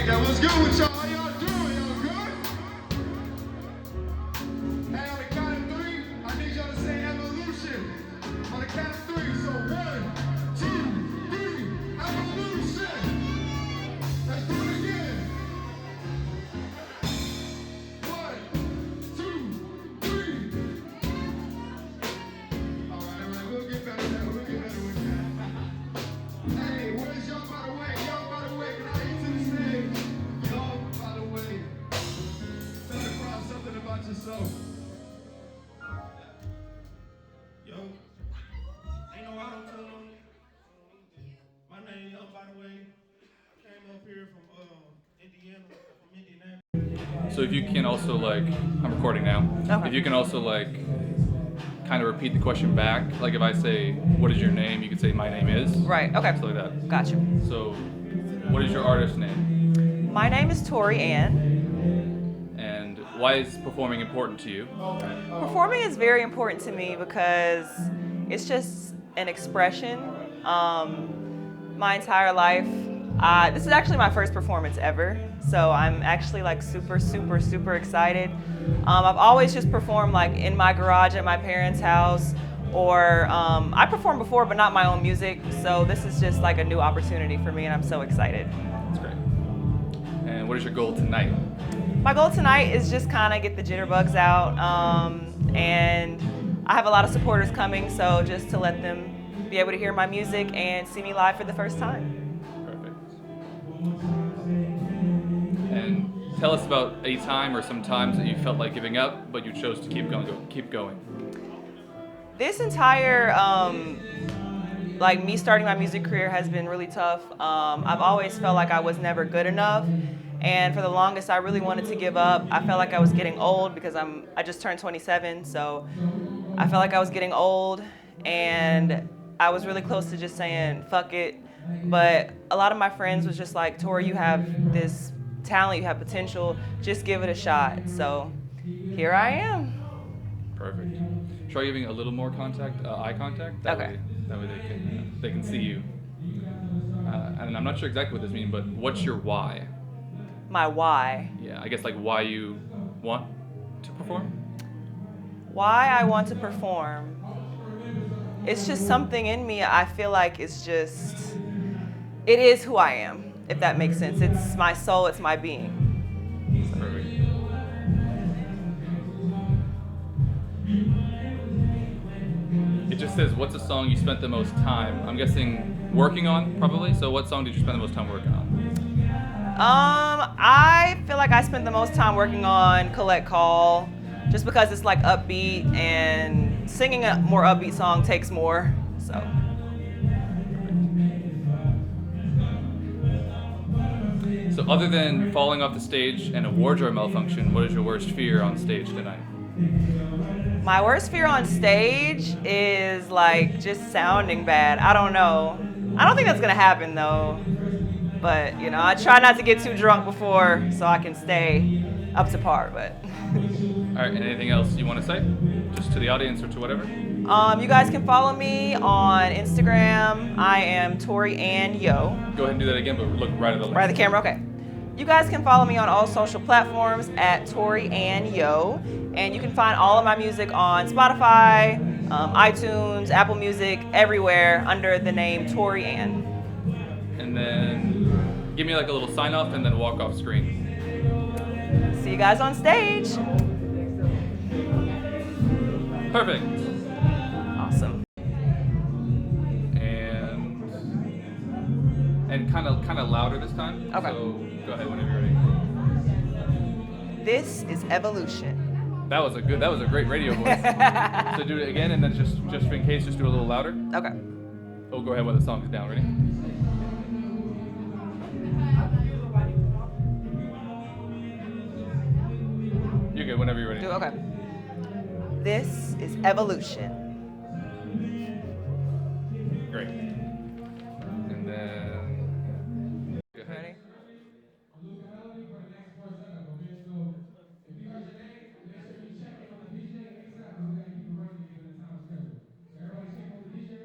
that was good with y'all. How y'all doing? Y'all good? Hey, on the count of three, I need y'all to say evolution. On the count of three, so 1, 2, 3, evolution. Let's do it again. 1, 2, 3. All right, we'll get better with that. We'll get better with that. Hey, where's y'all by the way? Y'all by the way, can I get to the stage? Y'all by the way. Tell the crowd something about yourself. Yo, ain't no auto tune on it. My name, by the way, I came up here from Indiana, from Indianapolis. So if you can also I'm recording now. Okay. If you can also kind of repeat the question back. Like if I say, what is your name? You could say, my name is. Right, okay. Stuff like that. Gotcha. So what is your artist name? My name is Tori Ann. And why is performing important to you? Performing is very important to me because it's just an expression. My entire life, this is actually my first performance ever, so I'm actually super, super, super excited. I've always just performed in my garage at my parents' house, or I performed before, but not my own music. So this is just a new opportunity for me, and I'm so excited. That's great. And what is your goal tonight? My goal tonight is just kind of get the jitterbugs out, and I have a lot of supporters coming, so just to let them be able to hear my music and see me live for the first time. Perfect. And tell us about a time or some times that you felt like giving up, but you chose to keep going. This entire me starting my music career has been really tough. I've always felt like I was never good enough, and for the longest I really wanted to give up. I felt like I was getting old because I just turned 27, so I felt like I was getting old, and I was really close to just saying fuck it. But a lot of my friends was just like, Tori, you have this talent, you have potential, just give it a shot. So here I am. Perfect. Try giving a little more eye contact. That Okay. way they can see you. And I'm not sure exactly what this means, but what's your why? My why. Yeah, I guess why you want to perform. Why I want to perform. It's just something in me. I feel like it is who I am, if that makes sense. It's my soul, it's my being. Perfect. It just says, what's a song you spent the most time, I'm guessing, working on, probably? So what song did you spend the most time working on? I feel like I spent the most time working on Collect Call, just because it's upbeat, and singing a more upbeat song takes more, so. So other than falling off the stage and a wardrobe malfunction, what is your worst fear on stage tonight? My worst fear on stage is just sounding bad. I don't know. I don't think that's gonna happen though. But I try not to get too drunk before so I can stay up to par, but. All right, anything else you want to say? Just to the audience or to whatever? You guys can follow me on Instagram. I am Tori Ann Yo. Go ahead and do that again, but look right at the lens. Right at the camera, okay. You guys can follow me on all social platforms at Tori Ann Yo. And you can find all of my music on Spotify, iTunes, Apple Music, everywhere under the name Tori Ann. And then give me a little sign off and then walk off screen. See you guys on stage. Perfect. Awesome. And kind of louder this time. Okay. So go ahead whenever you're ready. This is Evolution. That was a great radio voice. So do it again, and then just in case, just do a little louder. Okay. Oh, go ahead when the song is down. Ready? You're good. Whenever you're ready. Okay. This is Evolution. Great. And then. Go ahead. Ready?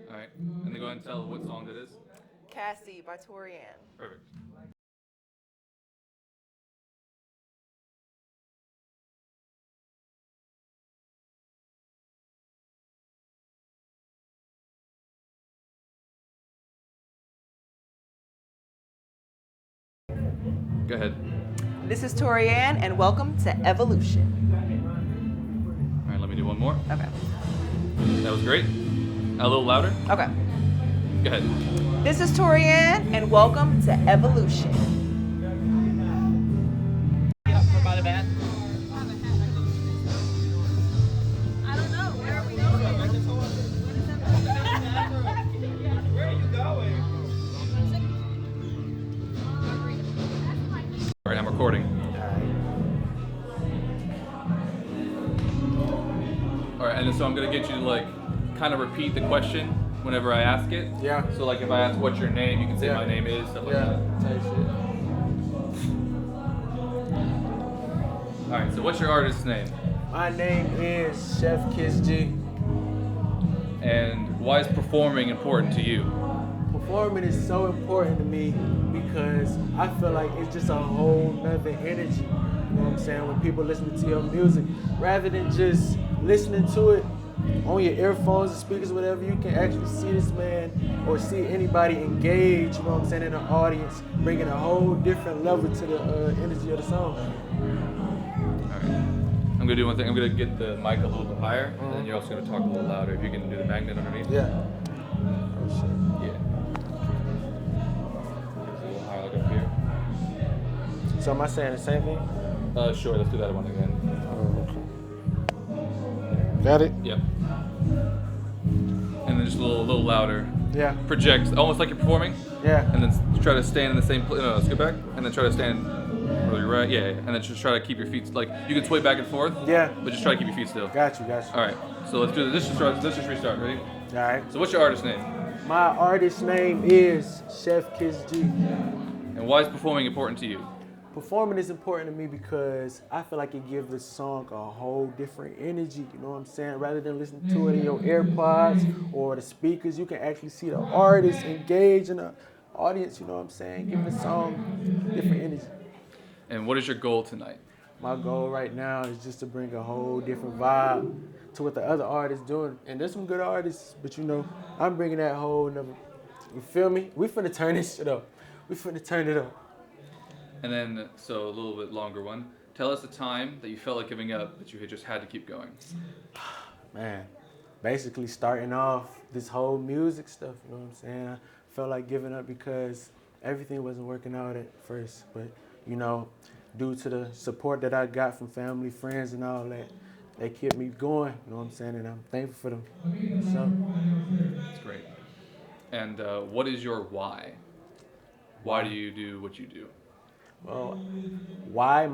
All right. And then go ahead and tell what song that is. Cassie by Tori Ann. Perfect. Go ahead. This is Torianne, and welcome to Evolution. All right, let me do one more. Okay. That was great. A little louder. Okay. Go ahead. This is Torianne, and welcome to Evolution. Get up for about a band. I don't know. Where are we going? Where are you going? All right, I'm recording. All right, and then so I'm gonna get you to like kind of repeat the question whenever I ask it. Yeah. So like if I ask what's your name, you can say Yeah. my name is stuff like Yeah, that. type shit. All right. So what's your artist's name? My name is Chef Kiss G. And why is performing important to you? Performing is so important to me because I feel like it's just a whole nother energy. You know what I'm saying? When people listen to your music, rather than just listening to it on your earphones or speakers, whatever, you can actually see this man or see anybody engage, you know what I'm saying, in the audience, bringing a whole different level to the energy of the song. All right. I'm gonna do one thing. I'm gonna get the mic a little bit higher, and then you're also gonna talk a little louder. If you can do the magnet underneath. Yeah. Oh, shit. Yeah. It's a little higher, like up here. So am I saying the same thing? Sure. Let's do that one again. Got it? Yep. And then just a little louder. Yeah. Project, almost like you're performing. Yeah. And then try to stand in the same place. No, let's go back. And then try to stand really right. Yeah. And then just try to keep your feet, like, you can sway back and forth. Yeah. But just try to keep your feet still. Got you. All right. So let's do this. Let's just restart. Ready? All right. So what's your artist name? My artist name is Chef Kiss G. And why is performing important to you? Performing is important to me because I feel like it gives the song a whole different energy, you know what I'm saying? Rather than listening to it in your AirPods or the speakers, you can actually see the artist engage in the audience, you know what I'm saying? Give the song different energy. And what is your goal tonight? My goal right now is just to bring a whole different vibe to what the other artists doing. And there's some good artists, but you know, I'm bringing that whole another, you feel me? We finna turn this shit up. We finna turn it up. And then, so a little bit longer one. Tell us a time that you felt like giving up, that you had just had to keep going. Man, basically starting off this whole music stuff, you know what I'm saying? I felt like giving up because everything wasn't working out at first. But, you know, due to the support that I got from family, friends, and all that, they kept me going, you know what I'm saying? And I'm thankful for them. So, That's great. And what is your why? Why do you do what you do? well, why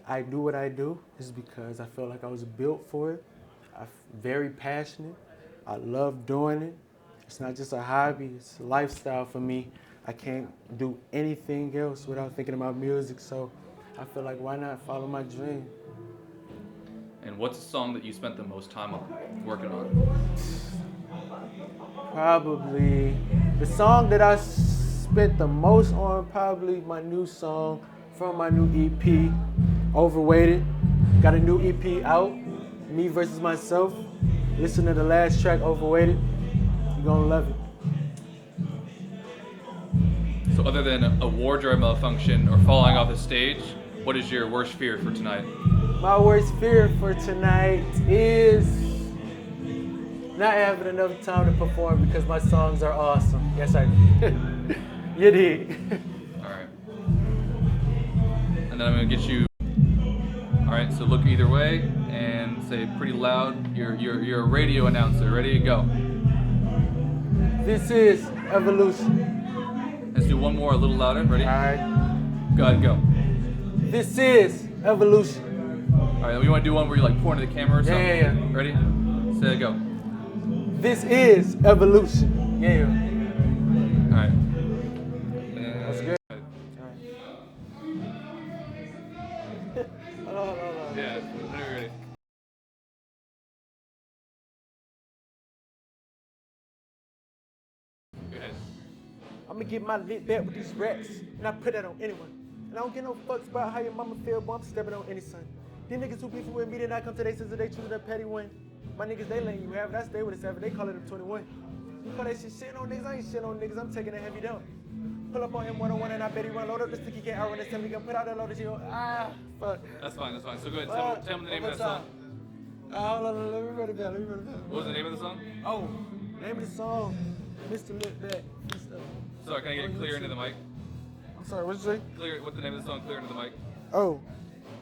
I do what I do is because I feel like I was built for it. I'm very passionate. I love doing it. It's not just a hobby, it's a lifestyle for me. I can't do anything else without thinking about music, so I feel like why not follow my dream? And what's a song that you spent the most time working on? Probably the song that I spent the most on, probably my new song from my new EP, Overweighted. Got a new EP out, Me Versus Myself. Listen to the last track, Overweighted. You're gonna love it. So other than a wardrobe malfunction or falling off the stage, what is your worst fear for tonight? My worst fear for tonight is not having enough time to perform because my songs are awesome. Yes, I do. You did. All right. And then I'm gonna get you. All right. So look either way and say pretty loud. You're a radio announcer. Ready to go. This is Evolution. Let's do one more, a little louder. Ready? All right. Go ahead, go. This is Evolution. All right. Then we want to do one where you like point to the camera or something. Yeah. Ready? Say go. This is Evolution. Yeah. All right. That's good. All right. Hold on. Yeah. Whenever you're ready. Go ahead. I'm gonna get my lit back with these racks, and I put that on anyone. And I don't give no fucks about how your mama feel, but I'm stepping on any son. These niggas who beefing with me, they not come to their senses, they choose that petty one. My niggas, they letting you have it, I stay with a 7, they call it a 21. You call that shit shitting on niggas, I ain't shitting on niggas, I'm taking a heavy down. Pull up on M101 and I bet he run. Load up the sticky, can't run this time. We gonna put out the load of shit. Fuck. That's fine. So go ahead. Tell me the name of that song. Hold on, let me run it back. What was the name of the song? Oh, name of the song, Mr. Litback. Sorry, can I get it clear into the mic? I'm sorry, what'd you say? Clear. What's the name of the song? Clear into the mic. Oh,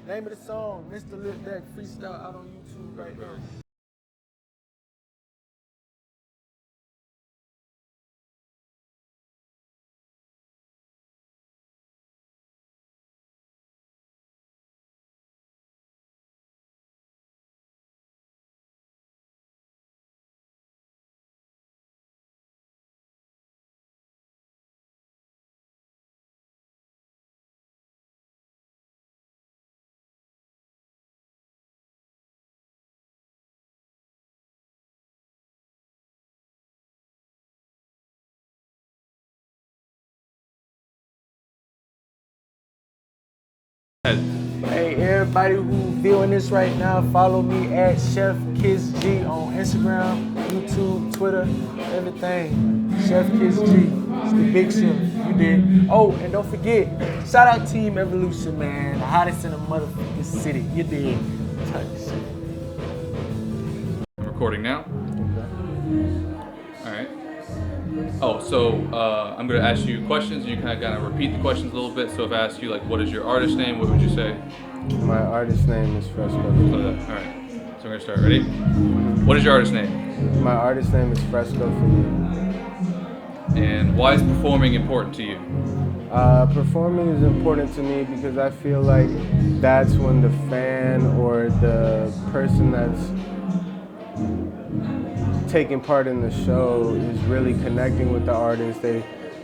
name of the song, Mr. Litback Freestyle, out on YouTube right now. Hey, everybody who viewing this right now, follow me at Chef Kiss G on Instagram, YouTube, Twitter, everything. Chef Kiss G. It's the big chef. You did. Oh, and don't forget, shout out Team Evolution, man. The hottest in the motherfucking city. You did. Touch. I'm recording now. All right. Oh, so I'm going to ask you questions. You kind of repeat the questions a little bit. So if I ask you, like, what is your artist name, what would you say? My artist name is Fresco. All right. So I'm going to start. Ready? What is your artist name? My artist name is Fresco for you. And why is performing important to you? Performing is important to me because I feel like that's when the fan or the person that's taking part in the show is really connecting with the artist. They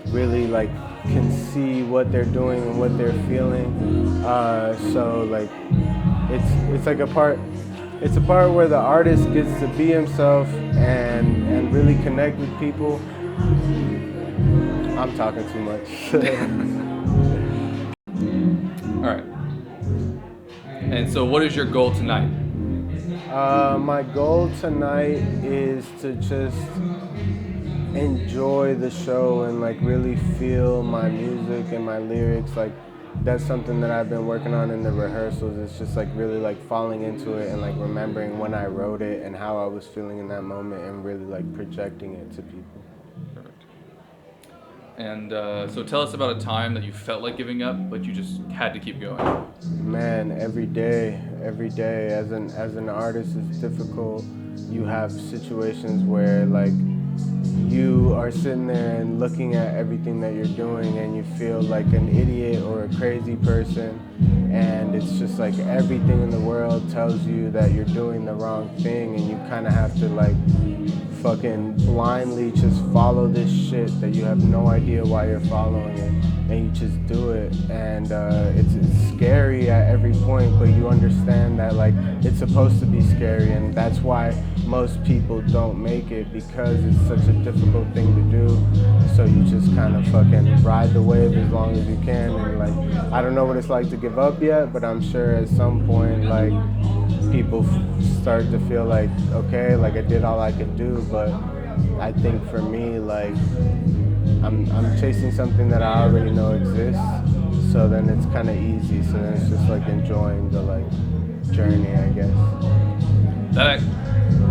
really like can see what they're doing and what they're feeling. So like it's like a part where the artist gets to be himself and really connect with people. I'm talking too much. All right. And so what is your goal tonight? My goal tonight is to just enjoy the show and like really feel my music and my lyrics. Like that's something that I've been working on in the rehearsals. It's just like really like falling into it and like remembering when I wrote it and how I was feeling in that moment and really like projecting it to people. Perfect. And so tell us about a time that you felt like giving up, but you just had to keep going. Man, every day as an artist it's difficult. You have situations where like you are sitting there and looking at everything that you're doing and you feel like an idiot or a crazy person, and it's just like everything in the world tells you that you're doing the wrong thing, and you kind of have to like fucking blindly just follow this shit that you have no idea why you're following it, and you just do it. And it's scary at every point, but you understand that like it's supposed to be scary, and that's why most people don't make it, because it's such a difficult thing to do. So you just kind of fucking ride the wave as long as you can. And like I don't know what it's like to give up yet, but I'm sure at some point like people start to feel like, okay, like I did all I could do. But I think for me, like I'm chasing something that I already know exists, so then it's kind of easy. So then it's just like enjoying the like journey, I guess. That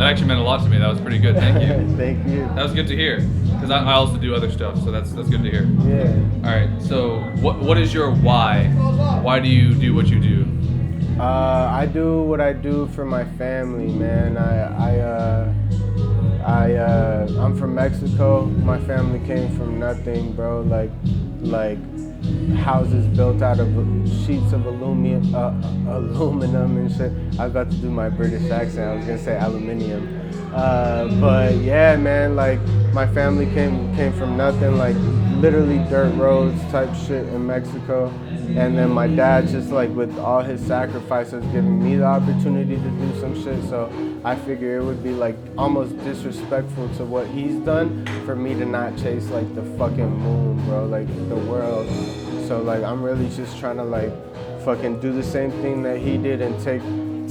actually meant a lot to me. That was pretty good. Thank you. Thank you. That was good to hear, because I also do other stuff, so that's good to hear. Yeah. All right. So what is your why? Why do you do what you do? I do what I do for my family, man. I'm from Mexico. My family came from nothing, bro. Like houses built out of sheets of aluminum and shit. I was about to do my British accent. I was gonna say aluminium. But yeah, man. Like my family came from nothing. Like literally dirt roads type shit in Mexico. And then my dad, just like with all his sacrifices, giving me the opportunity to do some shit. So I figure it would be like almost disrespectful to what he's done for me to not chase like the fucking moon, bro, like the world. So like I'm really just trying to like fucking do the same thing that he did and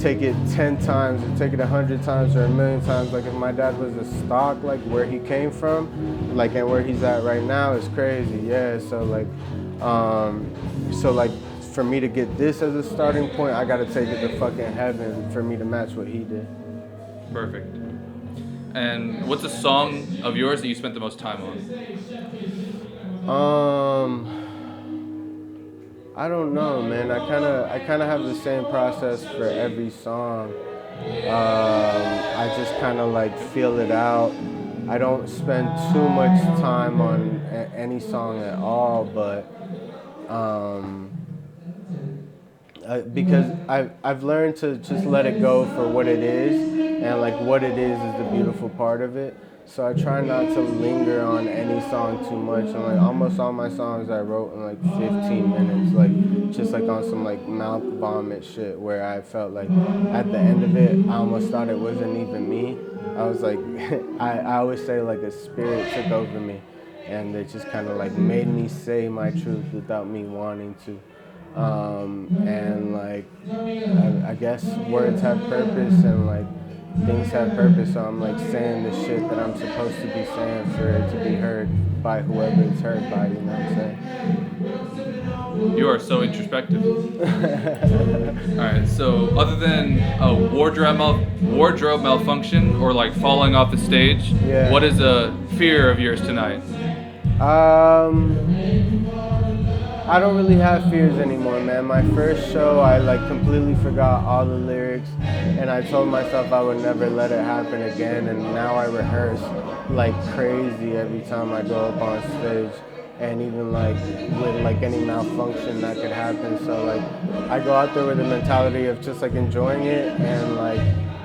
take it 10 times or take it 100 times or 1,000,000 times. Like if my dad was a stock, like where he came from, like and where he's at right now is crazy. Yeah, so like for me to get this as a starting point, I gotta take it to fucking heaven for me to match what he did. Perfect. And what's a song of yours that you spent the most time on? I don't know, man. I kind of have the same process for every song. I just kind of like feel it out. I don't spend too much time on any song at all, but because I've learned to just let it go for what it is, and like what it is the beautiful part of it. So I try not to linger on any song too much, and like almost all my songs I wrote in like 15 minutes, like just like on some like mouth vomit shit where I felt like at the end of it I almost thought it wasn't even me. I was like, I always say like a spirit took over me, and it just kind of like made me say my truth without me wanting to. And like I guess words have purpose, and like things have purpose, so I'm like saying the shit that I'm supposed to be saying for it to be heard by whoever it's heard by, you know what I'm saying? You are so introspective. Alright, so other than a wardrobe malfunction or like falling off the stage, Yeah. what is a fear of yours tonight? I don't really have fears anymore, man. My first show, I like completely forgot all the lyrics, and I told myself I would never let it happen again, and now I rehearse like crazy every time I go up on stage, and even like with like any malfunction that could happen. So like I go out there with the mentality of just like enjoying it, and like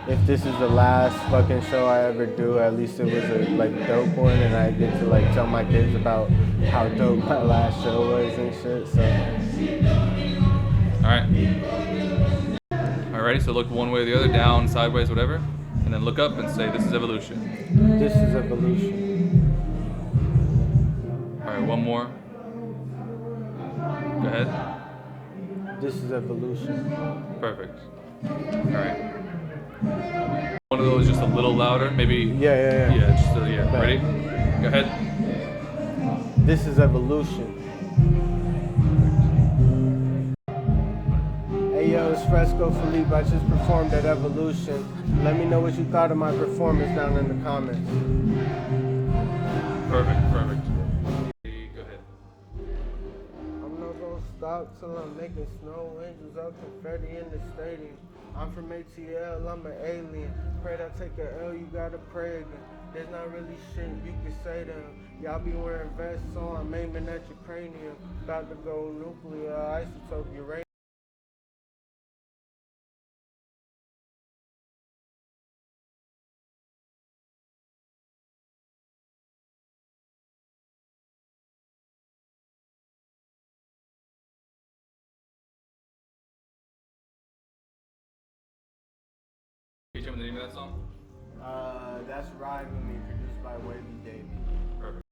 if this is the last fucking show I ever do, at least it was a like dope one, and I get to like tell my kids about how dope my last show was and shit. So Alright, so look one way or the other, down, sideways, whatever, and then look up and say, this is evolution. this is evolution. Alright, one more. Go ahead. This is evolution. Perfect. Alright. One of those just a little louder, maybe. Yeah. Yeah, just yeah. Right. Ready? Go ahead. This is evolution. Hey yo, it's Fresco Felipe. I just performed at Evolution. Let me know what you thought of my performance down in the comments. Perfect. Go ahead. I'm not gonna stop till I'm making snow angels out confetti in the stadium. I'm from ATL, I'm an alien. Prayed I take a L, you gotta pray again. There's not really shit you can say to them. Y'all be wearing vests, so I'm aiming at your cranium. About to go nuclear, isotope uranium. Can you tell me the name of that song? That's Ride With Me, produced by Wavy Davy. Perfect.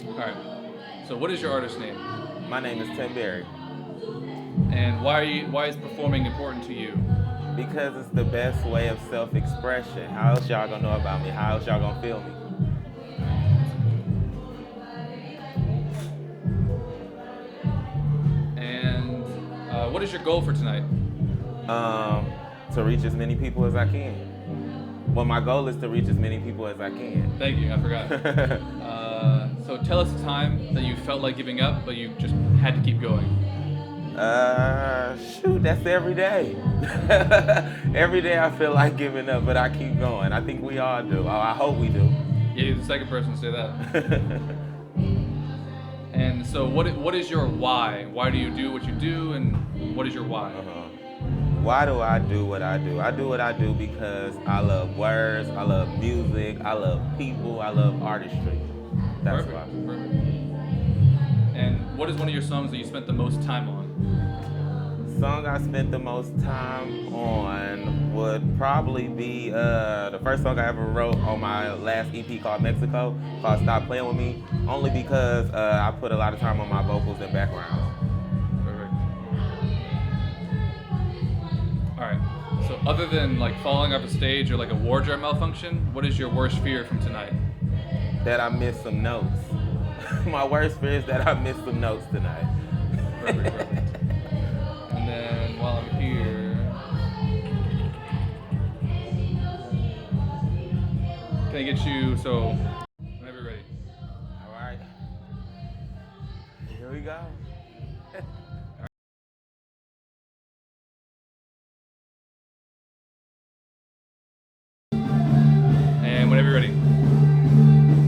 Alright. So what is your artist name? My name is Tim Berry. And why is performing important to you? Because it's the best way of self-expression. How else y'all gonna know about me? How else y'all gonna feel me? And what is your goal for tonight? To reach as many people as I can. Well, my goal is to reach as many people as I can. Thank you, I forgot. So tell us a time that you felt like giving up, but you just had to keep going. Shoot, that's every day. Every day I feel like giving up, but I keep going. I think we all do. I hope we do. Yeah, you're the second person to say that. And so what is your why? Why do you do what you do, and what is your why? Why do I do what I do? I do what I do because I love words, I love music, I love people, I love artistry. That's why. Perfect. And what is one of your songs that you spent the most time on? Song I spent the most time on would probably be the first song I ever wrote on my last EP called Mexico, called Stop Playing With Me, only because I put a lot of time on my vocals and background. Perfect. All right. So other than like falling off a stage or like a wardrobe malfunction, what is your worst fear from tonight? That I missed some notes. My worst fear is that I missed some notes tonight. Perfect, perfect. And then while I'm here, can I get you, so whenever you're ready. All right. Here we go. And whenever you're ready.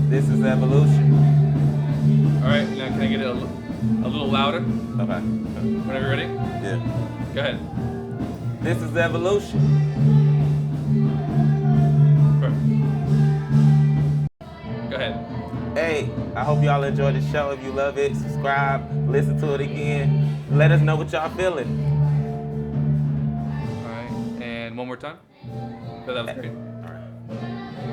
This is Evolution. All right, now can I get it a little louder? Okay. Whenever you're ready. Yeah. Go ahead. This is Evolution. Perfect. Go ahead. Hey, I hope y'all enjoyed the show. If you love it, subscribe, listen to it again. Let us know what y'all feeling. All right, and one more time. So that was great. All right.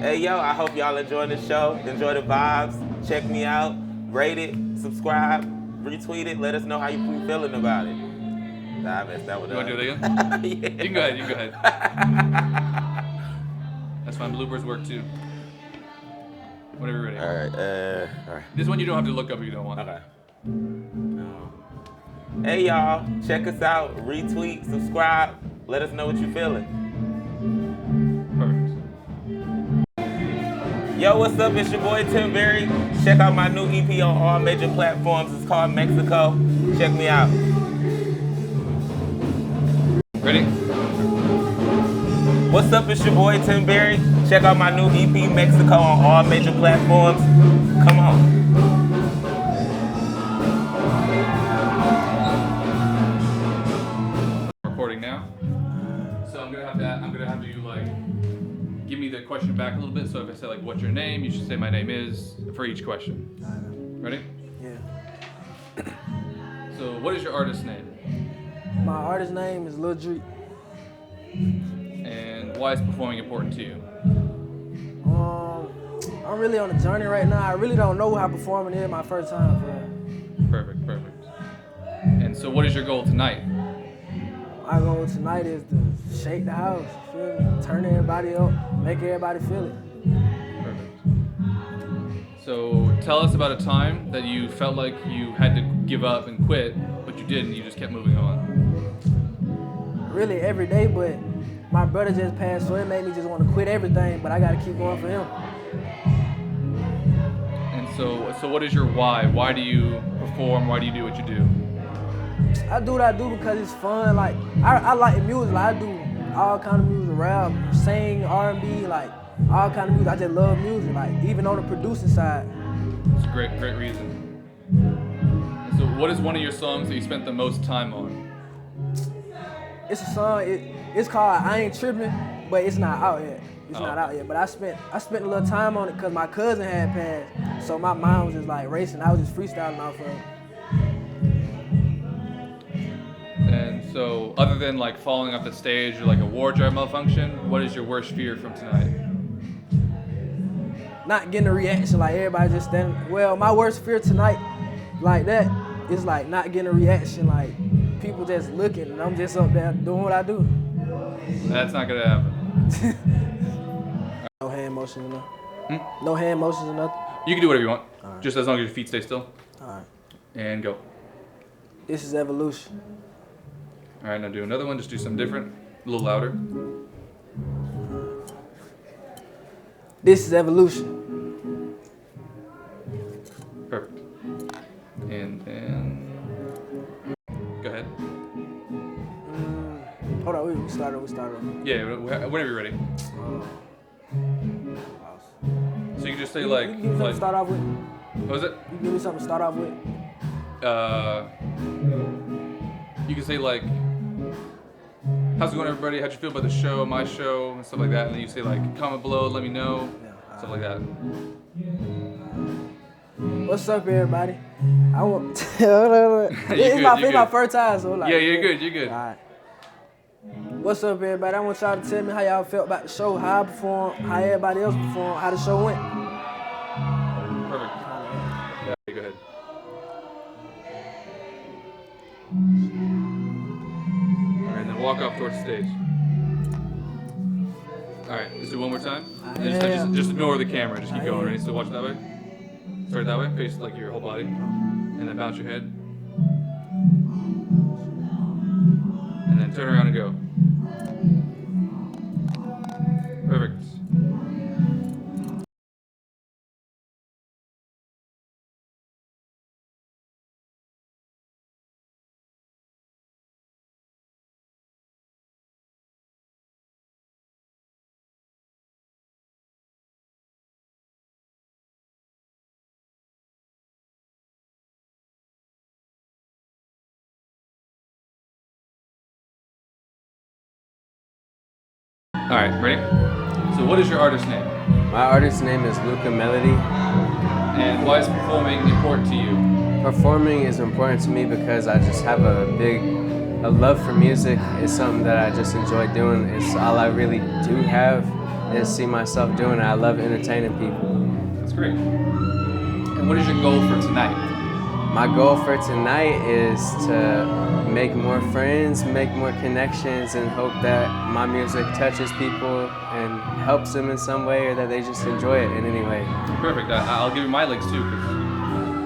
Hey, yo, I hope y'all enjoying the show. Enjoy the vibes. Check me out. Rate it, subscribe, retweet it. Let us know how you feeling about it. Nah, I messed that one up. You want to do it again? Yeah. You can go ahead, you can go ahead. That's fine, bloopers work too. Whenever you're ready. All right. This one you don't have to look up if you don't want. Okay. Hey, y'all, check us out. Retweet, subscribe. Let us know what you feeling. Perfect. Yo, what's up? It's your boy Tim Berry. Check out my new EP on all major platforms. It's called Mexico. Check me out. Ready? What's up? It's your boy Tim Berry. Check out my new EP Mexico on all major platforms. Come on. Recording now. So I'm gonna have you like give me the question back a little bit. So if I say like what's your name, you should say my name is for each question. Ready? Yeah. So what is your artist name? My artist name is Lil Dreek. And why is performing important to you? I'm really on a journey right now. I really don't know how performing is my first time. Perfect, perfect. And so what is your goal tonight? My goal tonight is to shake the house, feel me? Turn everybody up, make everybody feel it. Perfect. So tell us about a time that you felt like you had to give up and quit, but you didn't, you just kept moving on. Really every day, but my brother just passed, so it made me just want to quit everything, but I got to keep going for him. And so what is your why? Why do you perform? Why do you do what you do? I do what I do because it's fun. Like I like the music. Like I do all kind of music, rap, sing, R&B, like all kind of music. I just love music. Like even on the producing side. It's a great reason. And so what is one of your songs that you spent the most time on? It's a song. It's called I Ain't Trippin', but it's not out yet. It's not out yet. But I spent a little time on it because my cousin had passed, so my mind was just like racing. I was just freestyling off of it. And so, other than like falling off the stage or like a wardrobe malfunction, what is your worst fear from tonight? Not getting a reaction, like everybody just standing. Well, my worst fear tonight, like that, is like not getting a reaction, like people just looking and I'm just up there doing what I do. That's not gonna happen. No hand motions or nothing. No hand motions or nothing. You can do whatever you want, All right. just as long as your feet stay still. All right. And go. This is Evolution. All right, now do another one. Just do something different, a little louder. This is Evolution. Perfect. And then go ahead. Hold on, we started. Yeah, whenever you're ready. So you can just say like. You give me something to start off with? What was it? You give me something to start off with? You can say like, how's it going, everybody? How'd you feel about the show, my show, and stuff like that. And then you say like, comment below, let me know, stuff like that. What's up, everybody? I want. It's my first time, so like. Yeah, you're good. You're good. All right. What's up, everybody? I want y'all to tell me how y'all felt about the show, how I performed, how everybody else performed, how the show went. Perfect. Yeah, go ahead. All right, and then walk off towards the stage. All right, let's do one more time. And just ignore the camera. Just keep going. Ready? So watch that way. Start that way. Face like your whole body, and then bounce your head, and then turn around and go. Perfect. All right, ready? So what is your artist name? My artist's name is Luca Melody. And why is performing important to you? Performing is important to me because I just have a love for music. It's something that I just enjoy doing. It's all I really do have is see myself doing it. I love entertaining people. That's great. And what is your goal for tonight? My goal for tonight is to make more friends, make more connections, and hope that my music touches people and helps them in some way, or that they just enjoy it in any way. Perfect. I'll give you my links too.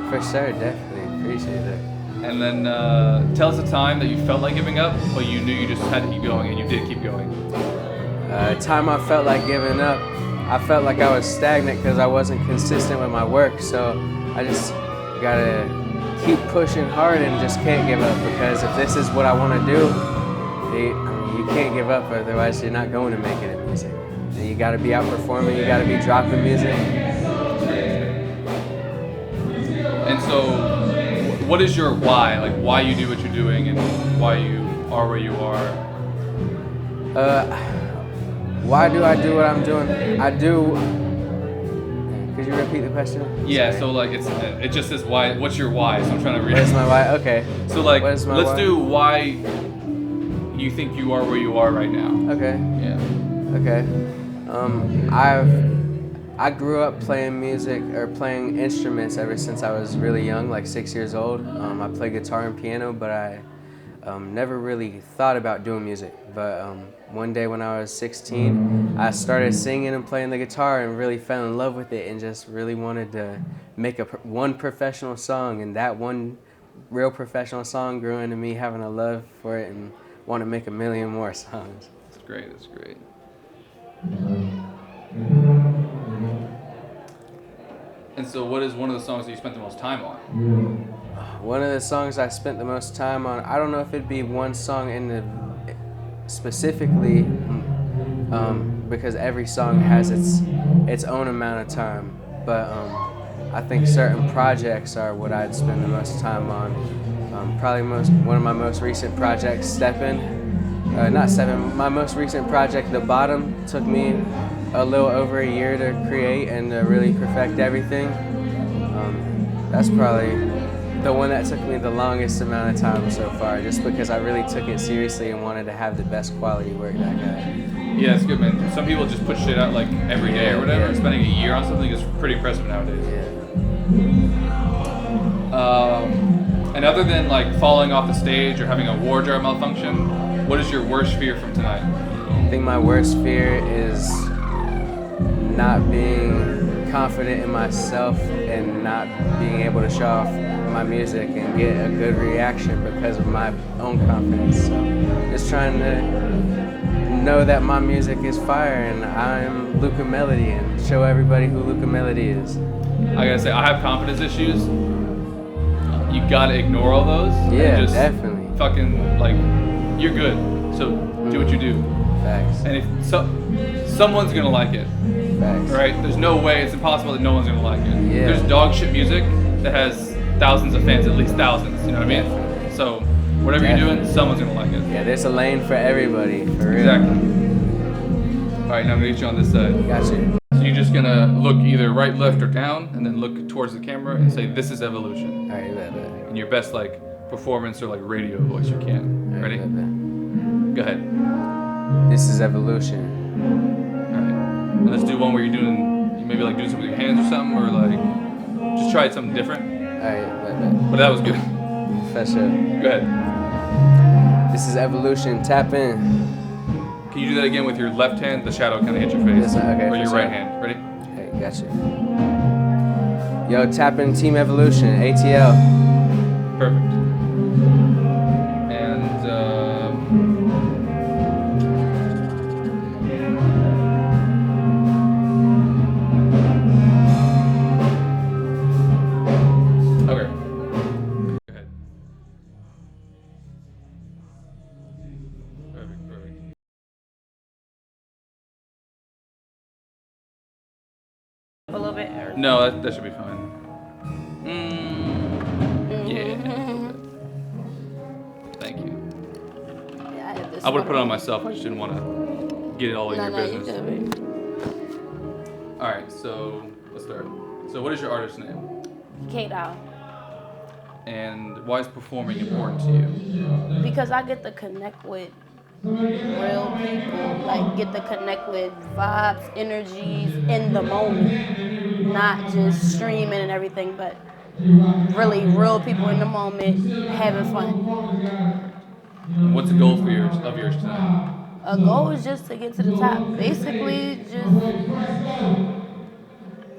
For sure, definitely. Appreciate it. And then tell us a time that you felt like giving up, but you knew you just had to keep going, and you did keep going. Time I felt like giving up, I felt like I was stagnant because I wasn't consistent with my work, so I just gotta keep pushing hard and just can't give up, because if this is what I want to do, you can't give up, otherwise you're not going to make it in music. And you got to be out performing, you got to be dropping music. And so, what is your why? Like, why you do what you're doing and why you are where you are? Why do I do what I'm doing? Could you repeat the question? Yeah, Sorry. so like it just says why. What's your why? So I'm trying to read. What's my why? Okay. So like, let's why? Do why you think you are where you are right now. Okay. Yeah. Okay. I grew up playing music or playing instruments ever since I was really young, like 6 years old. I play guitar and piano, but I never really thought about doing music. But one day when I was 16, I started singing and playing the guitar and really fell in love with it and just really wanted to make one professional song. And that one real professional song grew into me having a love for it and want to make a million more songs. That's great. That's great. And so what is one of the songs that you spent the most time on? One of the songs I spent the most time on, I don't know if it'd be one song specifically, because every song has its own amount of time, but I think certain projects are what I'd spend the most time on. Probably one of my most recent projects, my most recent project, The Bottom, took me a little over a year to create and to really perfect everything. That's probably the one that took me the longest amount of time so far, just because I really took it seriously and wanted to have the best quality work that I got. Yeah, it's good, man. Some people just put shit out like every day or whatever. Yeah. Spending a year on something is pretty impressive nowadays. Yeah. And other than like falling off the stage or having a wardrobe malfunction, what is your worst fear from tonight? I think my worst fear is not being confident in myself and not being able to show off my music and get a good reaction because of my own confidence. So just trying to know that my music is fire and I'm Luca Melody and show everybody who Luca Melody is. I gotta say, I have confidence issues. You gotta ignore all those. Yeah, and just definitely. Fucking like, you're good. So do what you do. Facts. And if someone's gonna like it. Facts. Right? There's no way, it's impossible that no one's gonna like it. Yeah. There's dog shit music that has thousands of fans, at least thousands, you know what I mean? Definitely. So whatever you're doing, someone's gonna like it. Yeah, there's a lane for everybody, for real. Exactly. All right, now I'm gonna get you on this side. Got you. So you just gonna look either right, left, or down, and then look towards the camera and say, "This is evolution." All right, bet. In your best like performance or like radio voice you can. All right, Ready? bet. Go ahead. This is evolution. All right. And let's do one where you're doing, you maybe like doing something with your hands or something, or like just try something different. All right, bet. But that was good. For sure. Go ahead. This is evolution. Tap in. Can you do that again with your left hand? The shadow kind of hit your face. Yes, okay, Or for your sure. right hand. Ready? Hey, gotcha. Yo, tap in Team Evolution, ATL. Perfect. And okay. Go ahead. Perfect. A little bit. No, that should be fine. Yeah. Thank you. Yeah, I had this I would have put it on one. myself. I just didn't want to get it all in your you business. good, baby. All right, so let's start. So, what is your artist name? K-Doll. And why is performing important to you? Because I get to connect with real people, like get to connect with vibes, energies in the moment, not just streaming and everything, but really real people in the moment having fun. What's the goal for yours tonight? A goal is just to get to the top. Basically, just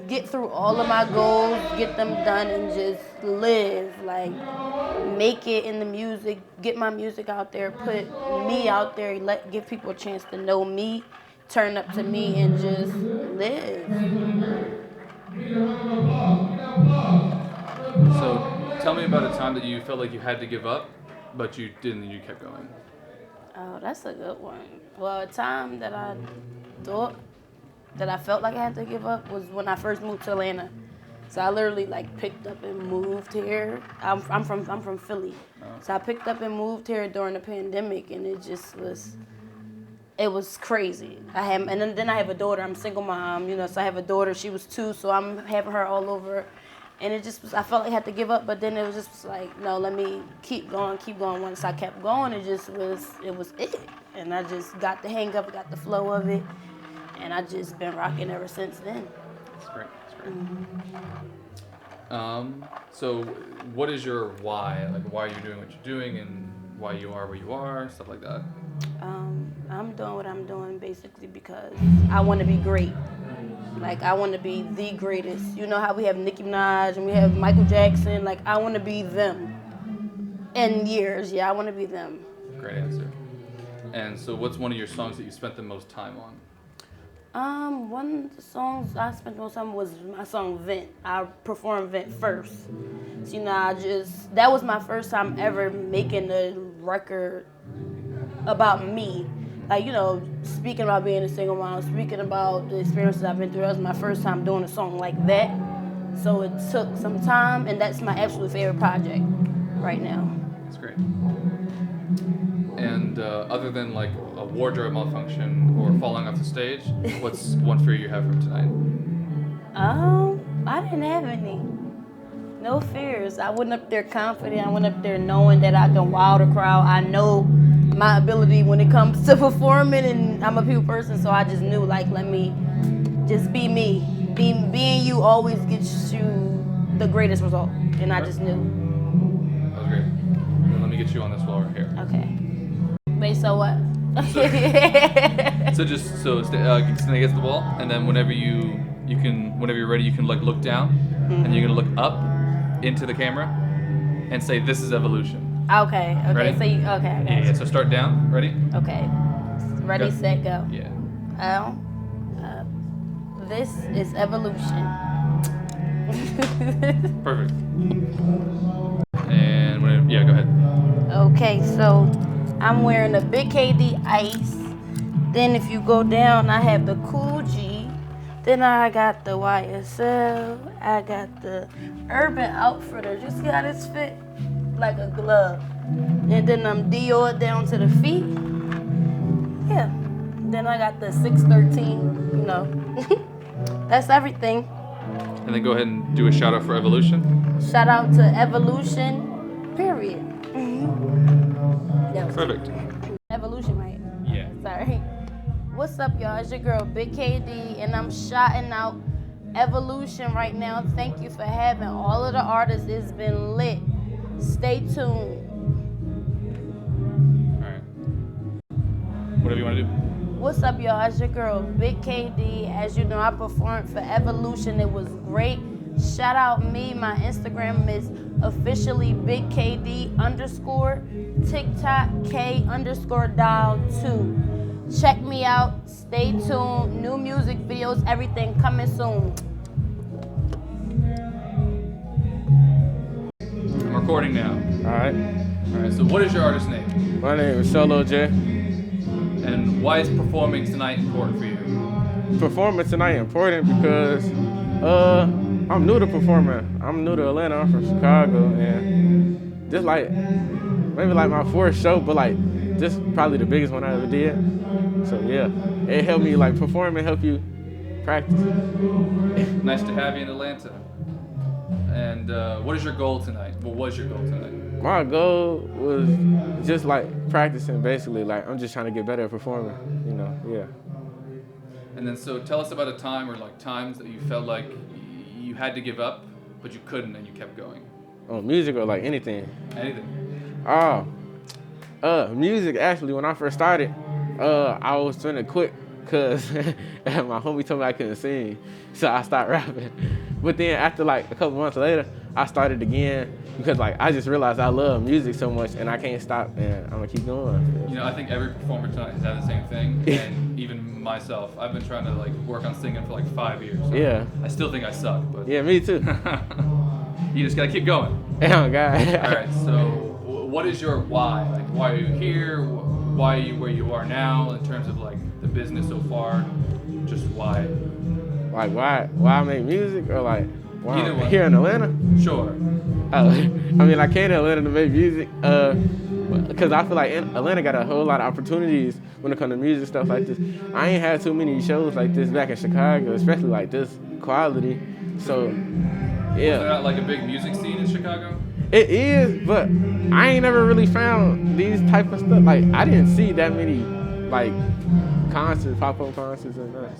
get through all of my goals, get them done, and just live. Like, make it in the music, get my music out there, put me out there, give people a chance to know me, turn up to me, and just live. So, tell me about a time that you felt like you had to give up, but you didn't and you kept going. Oh, that's a good one. Well, a time that I thought that I felt like I had to give up was when I first moved to Atlanta. So I literally like picked up and moved here. I'm from Philly. So I picked up and moved here during the pandemic, and it just was crazy. And then I have a daughter. I'm a single mom, so I have a daughter. She was 2, so I'm having her all over. And it just was, I felt like I had to give up, but then it was just like, no, let me keep going. Once I kept going, it was it. And I just got the hang of it, got the flow of it, and I just been rocking ever since then. That's great. So what is your why? Like, why are you doing what you're doing and why you are where you are, stuff like that? I'm doing what I'm doing basically because I want to be great. Like, I want to be the greatest. You know how we have Nicki Minaj and we have Michael Jackson? Like, I want to be them in years. Yeah, I want to be them. Great answer. And so what's one of your songs that you spent the most time on? One of the songs I spent the most time was my song Vent. I performed Vent first. So, that was my first time ever making a record about me. Like, speaking about being a single mom, speaking about the experiences I've been through. That was my first time doing a song like that. So it took some time, and that's my absolute favorite project right now. That's great. And other than like a wardrobe malfunction or falling off the stage, what's one fear you have from tonight? I didn't have any. No fears. I went up there confident. I went up there knowing that I can wow the crowd. I know my ability when it comes to performing, and I'm a people person, so I just knew, like, let me just be me. Being you always gets you the greatest result, and I just knew. That was great. Then let me get you on this while we're here. Okay. Wait, so what? So stand against the wall, and then whenever you're ready, you can like look down, and you're gonna look up into the camera, and say, "This is evolution." Okay. Ready? So okay. Yeah. So start down. Ready? Okay. Ready, Go. set, go. Yeah. This is evolution. Perfect. And go ahead. Okay, so I'm wearing a Big KD Ice. Then if you go down, I have the Cool G. Then I got the YSL. I got the Urban Outfitter. Just got it fit like a glove. And then I'm Dior down to the feet. Yeah. Then I got the 613, That's everything. And then go ahead and do a shout out for Evolution. Shout out to Evolution, period. That was Perfect. Evolution, right? Yeah. Sorry. What's up, y'all? It's your girl, Big KD, and I'm shouting out Evolution right now. Thank you for having all of the artists. It's been lit. Stay tuned. All right. Whatever you want to do. What's up, y'all? It's your girl, Big KD. As you know, I performed for Evolution. It was great. Shout out me. My Instagram is officially Big KD _ TikTok K_dial2. Check me out. Stay tuned. New music videos, everything coming soon. I'm recording now. All right. All right. So what is your artist name? My name is Solo J. And why is performing tonight important for you? Performance tonight important because I'm new to performing. I'm new to Atlanta. I'm from Chicago, and just like maybe like my 4th show, but like this probably the biggest one I ever did. So yeah, it helped me like perform and help you practice. Nice to have you in Atlanta. And what is your goal tonight? What was your goal tonight? My goal was just like practicing, basically. Like I'm just trying to get better at performing, you know. Yeah. And then so tell us about a time or like times that you felt like you had to give up, but you couldn't and you kept going. On music or like anything? Anything. Music, actually, when I first started, I was trying to quit because my homie told me I couldn't sing. So I stopped rapping. But then after like a couple months later, I started again because like I just realized I love music so much and I can't stop and I'm gonna keep going. You know, I think every performer tonight has had the same thing. And even myself, I've been trying to like work on singing for like 5 years. So Yeah. I still think I suck, but Yeah, me too. you just gotta keep going. Oh, God. All right, so what is your why? Like, why are you here? Why are you where you are now in terms of like the business so far? Just why? Like why I make music or like why Either I'm one. here in Atlanta? Sure. I mean, I came to Atlanta to make music because I feel like Atlanta got a whole lot of opportunities when it comes to music stuff like this. I ain't had too many shows like this back in Chicago, especially like this quality. So, yeah. Is there not like a big music scene in Chicago? It is, but I ain't never really found these type of stuff. Like, I didn't see that many, like, concerts, pop-up concerts and that.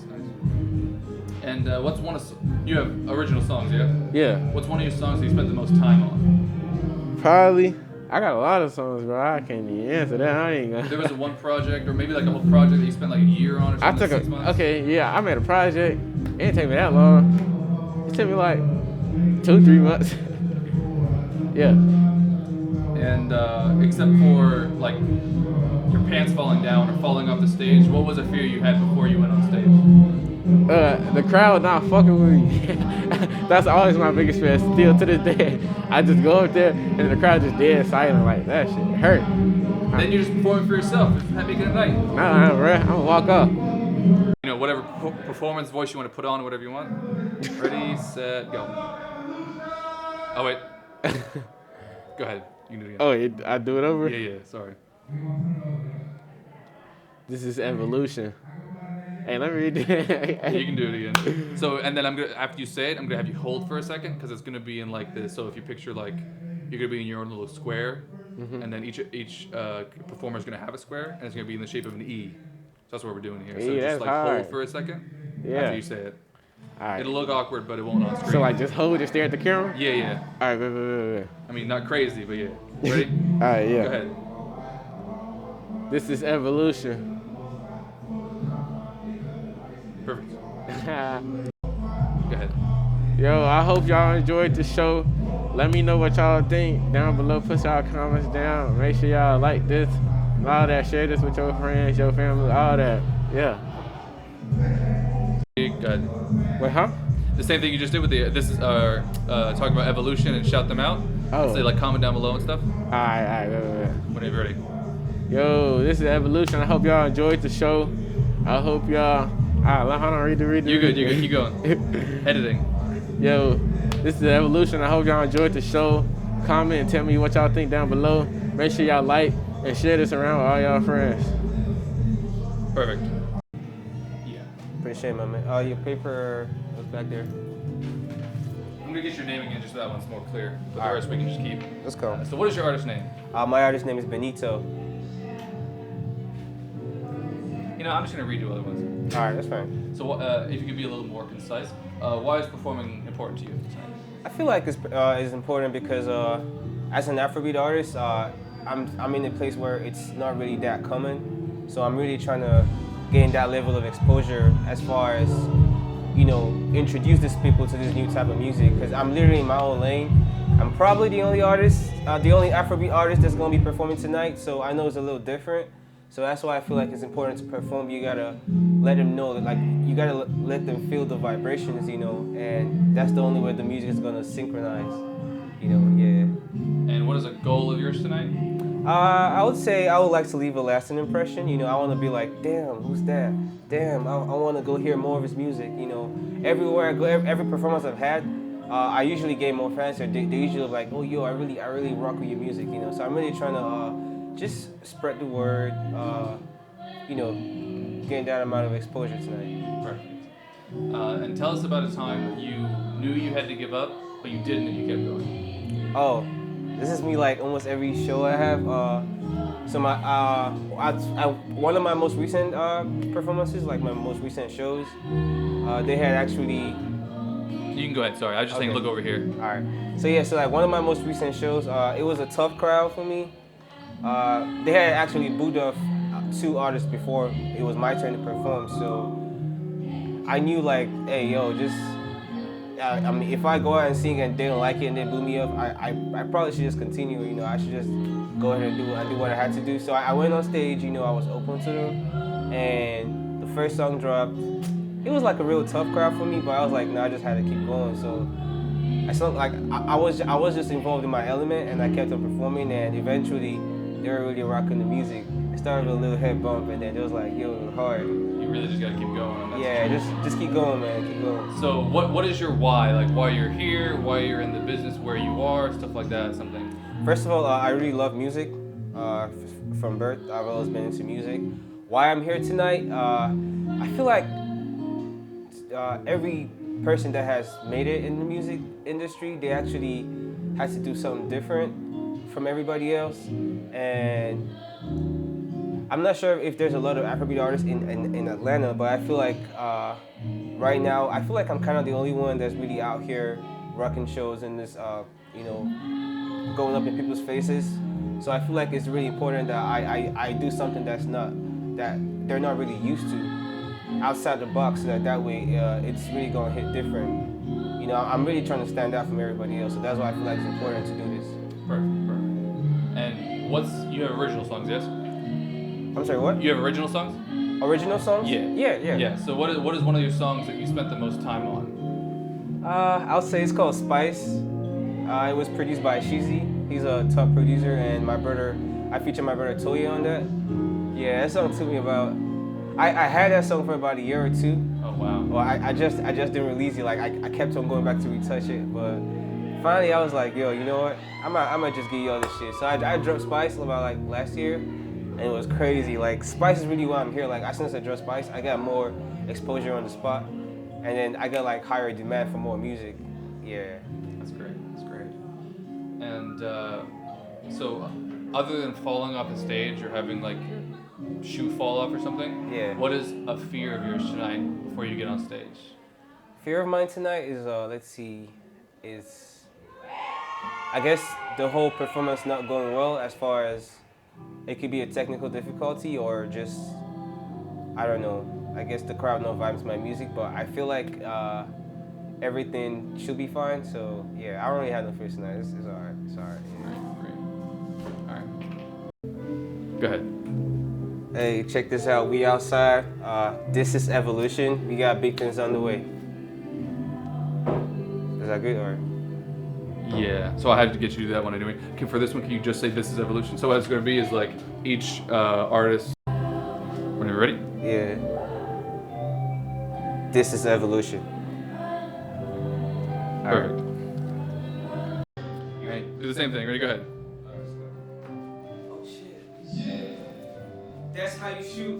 And what's one of you have original songs, yeah? Yeah. What's one of your songs that you spent the most time on? Probably. I got a lot of songs, bro. I can't even answer that. I ain't gonna. There was one project, or maybe like a whole project that you spent like a year on, or I something. took 6 months? okay, yeah, I made a project. It didn't take me that long. It took me like 2-3 months. Yeah. And except for like your pants falling down or falling off the stage, what was a fear you had before you went on stage? The crowd not fucking with me. That's always my biggest fear. Still to this day, I just go up there and the crowd just dead silent. Like that shit hurt. Then you're just performing for yourself. Just making it a night. Nah, bro, I'm gonna walk off. You know, whatever performance voice you want to put on, whatever you want. Ready, set, go. Oh wait. Go ahead. You can do it again. Oh, I do it over? Yeah. Sorry. This is Evolution. Hey, let me read it. You can do it again. So, and then I'm gonna, after you say it, I'm gonna have you hold for a second because it's gonna be in like this. So if you picture like you're gonna be in your own little square, and then each performer is gonna have a square, and it's gonna be in the shape of an E. So that's what we're doing here. So Yeah, just like that's hard. hold for a second Yeah. after you say it. All right. It'll look awkward, but it won't on screen. So like just hold it, stare at the camera? Yeah. All right, wait. I mean, not crazy, but yeah. Ready? All right, yeah. Go ahead. This is Evolution. Perfect. Go ahead. Yo, I hope y'all enjoyed the show. Let me know what y'all think down below. Put y'all comments down. Make sure y'all like this, all that. Share this with your friends, your family, all that. Yeah. Good. Wait, huh? The same thing you just did with the. This is talking about Evolution and shout them out. Oh. Say like comment down below and stuff. All right, wait. Whenever you're ready. Yo, this is Evolution. I hope y'all enjoyed the show. I hope y'all. All right, hold on, read the. You're good. Keep going. Editing. Yo, this is Evolution. I hope y'all enjoyed the show. Comment and tell me what y'all think down below. Make sure y'all like and share this around with all y'all friends. Perfect. Yeah. Appreciate it, my man. Your paper was back there. I'm gonna get your name again just so that one's more clear. But the All right. rest we can just keep. Let's go. So what is your artist name? My artist name is Benito. You know, I'm just gonna read you other ones. All right, that's fine. So if you could be a little more concise, why is performing important to you? I feel like it's important because as an Afrobeat artist, I'm in a place where it's not really that common. So I'm really trying to gain that level of exposure as far as, you know, introduce these people to this new type of music. Because I'm literally in my own lane. I'm probably the only artist, the only Afrobeat artist that's gonna be performing tonight. So I know it's a little different. So that's why I feel like it's important to perform. You gotta let them know that, like, you gotta let them feel the vibrations, you know, and that's the only way the music is gonna synchronize, you know, yeah. And what is a goal of yours tonight? I would say I would like to leave a lasting impression. You know, I want to be like, damn, who's that? Damn, I want to go hear more of his music. You know, everywhere I go, every performance I've had, I usually gain more fans. They usually like, oh, yo, I really rock with your music. You know, so I'm really trying to just spread the word. You know, gain that amount of exposure tonight. Perfect. And tell us about a time that you knew you had to give up, but you didn't and you kept going. Oh, this is me like almost every show I have. So one of my most recent performances, like my most recent shows, they had actually. You can go ahead. Sorry, I was just saying, look over here. All right. So yeah, so like one of my most recent shows, it was a tough crowd for me. They had actually booed off 2 artists before it was my turn to perform. So I knew like, hey, yo, just. I mean, if I go out and sing and they don't like it and they boo me up, I probably should just continue. You know, I should just go ahead and do what I had to do. So I went on stage. You know, I was open to them, and the first song dropped. It was like a real tough crowd for me, but I was like, no, I just had to keep going. So I felt like I was just involved in my element, and I kept on performing, and eventually they were really rocking the music. It started with a little head bump, and then it was like, yo, it was hard. You really just gotta keep going. That's Yeah, just keep going, man, keep going. So what is your why? Like why you're here, why you're in the business where you are, stuff like that, something. First of all, I really love music. From birth, I've always been into music. Why I'm here tonight, I feel like every person that has made it in the music industry, they actually had to do something different from everybody else. And I'm not sure if there's a lot of Afrobeat artists in Atlanta, but I feel like right now, I feel like I'm kind of the only one that's really out here rocking shows and this, you know, going up in people's faces. So I feel like it's really important that I do something that they're not really used to, outside the box, so that way it's really gonna hit different. You know, I'm really trying to stand out from everybody else, so that's why I feel like it's important to do this. Perfect. And you have original songs, yes? I'm sorry, what? You have original songs? Original songs? Yeah. Yeah. So what is one of your songs that you spent the most time on? I'll say it's called Spice. It was produced by Sheezy. He's a top producer, and I featured my brother Toya on that. Yeah, that song took me about. I had that song for about a year or 2. Oh wow. Well, I just didn't release it. Like I kept on going back to retouch it, but finally I was like, yo, you know what? I might just give you all this shit. So I dropped Spice about like last year, and it was crazy. Like Spice is really why I'm here. Like as soon as I dropped Spice, I got more exposure on the spot, and then I got like higher demand for more music. Yeah. That's great. And so, other than falling off the stage or having like shoe fall off or something, Yeah. what is a fear of yours tonight before you get on stage? Fear of mine tonight is I guess the whole performance not going well, as far as it could be a technical difficulty or just, I don't know, I guess the crowd not vibes my music, but I feel like everything should be fine. So yeah, I don't really have no fears tonight. It's all right. It's all right. Yeah. Great. All right. Go ahead. Hey, check this out. We outside. This is Evolution. We got big things on the way. Is that good or? Yeah. So I had to get you to do that one anyway. Okay, for this one, can you just say "This is Evolution"? So what it's going to be is like each artist. Whenever you're ready. Yeah. This is Evolution. Perfect. All right. Do the same thing. Ready? Go ahead. Oh shit. That's how you shoot.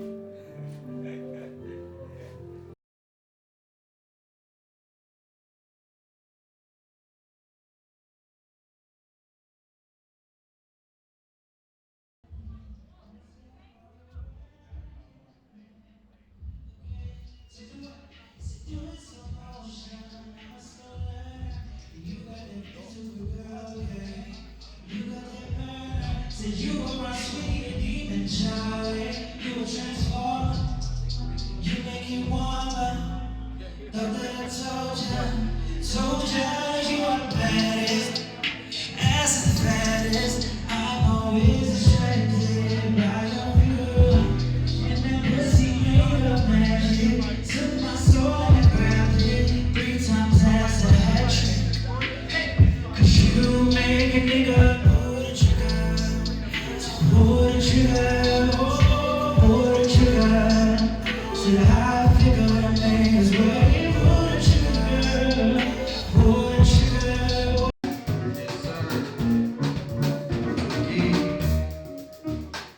Said you were my sweet demon child, you were transformed. You make it warmer. Thought that I told ya you are the baddest. As the fattest, I'm always distracted by your figure. And that pussy made of magic. Took my soul and grabbed it. 3 times as a hat trick. 'Cause you make a nigga pull the trigger. Pull the trigger, pull the trigger. Said I figured I may as well pull the trigger, pull the trigger.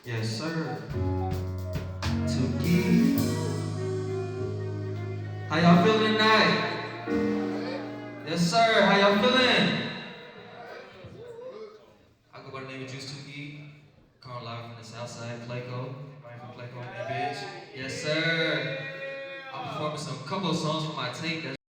Yes, sir. Tuki. How y'all feeling tonight? Yes, sir. How y'all feeling? I go by the name of Juice Tuki. Calling live from the south side, Clayco. Right from Clayco, that bitch. Yes, sir. I'm performing some couple of songs from my tape.